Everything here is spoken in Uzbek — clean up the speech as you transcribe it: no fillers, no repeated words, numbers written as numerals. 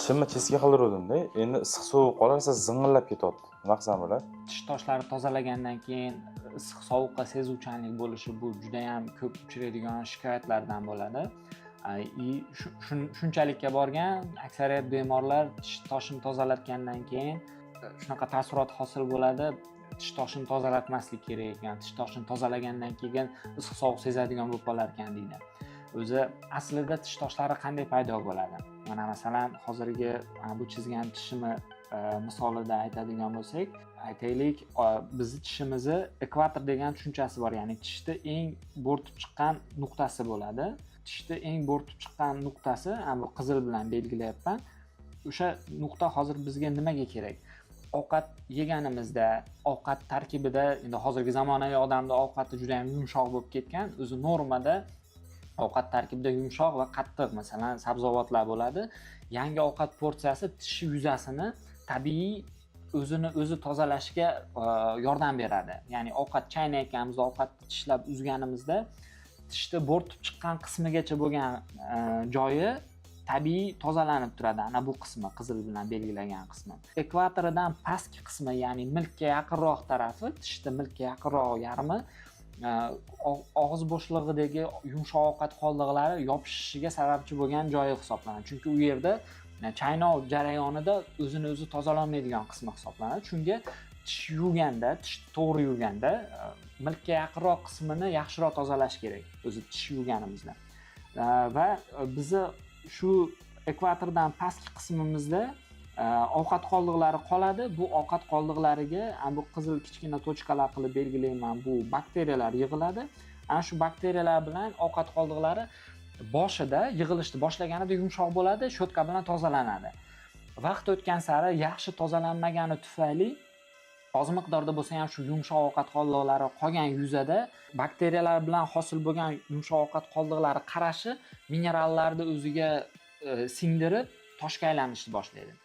Tishimni cheski qildiruvdim-da. Endi issiq sovuq qolarsa zing'illab ketyapti. Nima qilsam bo'ladi? Tish toshlari tozalagandan keyin issiq sovuqqa sezuvchanlik bo'lishi bu juda ham ko'p uchraydigan shikoyatlardan bo'ladi. Shunchalikka borgan aksariyat bemorlar tish toshini tozalatgandan keyin shunaqa taassurot hosil bo'ladi. Tish toshini tozalatmaslik kerak ekan. Tish toshini tozalagandan keyin issiq sovuq sezadigan bo'lib qolar ekan deydi. O'zi aslida tish toshlari qanday paydo bo'ladi? Mana masalan, hozirgi bu chizgan tishimni misolida aytadigan bo'lsak, aytaylik, bizni tishimizni ekvator degan tushunchasi bor, ya'ni tishni eng bo'rtib chiqqan nuqtasi bo'ladi. Tishni eng bo'rtib chiqqan nuqtasi, bu qizil bilan belgilayapman. O'sha nuqta hozir bizga nimaga kerak? Ovqat yeganimizda, ovqat tarkibida, endi hozirgi zamonaviy odamda ovqati juda ham yumshoq bo'lib ketgan, o'zi normada ovqat tarkibida yumshoq va qattiq, masalan, sabzavotlar bo'ladi. Yangi ovqat porsiyasi tish yuzasini tabiiy o'zi tozalashiga yordam beradi. Ya'ni ovqat chaynayotganimizda, ovqatni tishlab uzganimizda tishni bo'rtib chiqqan qismigacha bo'lgan joyi tabiiy tozalanib turadi. Ana bu qismi, qizil bilan belgilagan qismi. Ekvatoridan pastki qismi, ya'ni milkka yaqinroq tarafi, tishni milkka yaqinroq yarmi og'iz bo'shlig'idagi yumshoq ovqat qoldiqlari yopishishiga sababchi bo'lgan joyi hisoblanadi. Chunki u yerda chaynoq jarayonida o'zini o'zi tozalolmaydigan qismi hisoblanadi. Shunga tish yuvganda, tishni to'g'ri yuvganda milkka yaqinroq qismini yaxshiroq tozalash kerak, o'zi tish yuvganimizda. Va bizni shu ekvatordan pastki qismimizda ovqat qoldiqlari qoladi. Bu ovqat qoldiqlariga bu qizil kichkina tochkalar qilib belgilayman, bu bakteriyalar yig'iladi. Ana shu bakteriyalar bilan ovqat qoldiqlari boshida yig'ilishni boshlaganida yumshoq bo'ladi, shotka bilan tozalanadi. Vaqt o'tgan sari yaxshi tozalanmagani tufayli oz miqdorda bo'lsa ham shu yumshoq ovqat qoldiqlari qolgan yuzada bakteriyalar bilan hosil bo'lgan yumshoq ovqat qoldiqlari qarashi minerallarni o'ziga singdirib toshga aylanishni boshlaydi.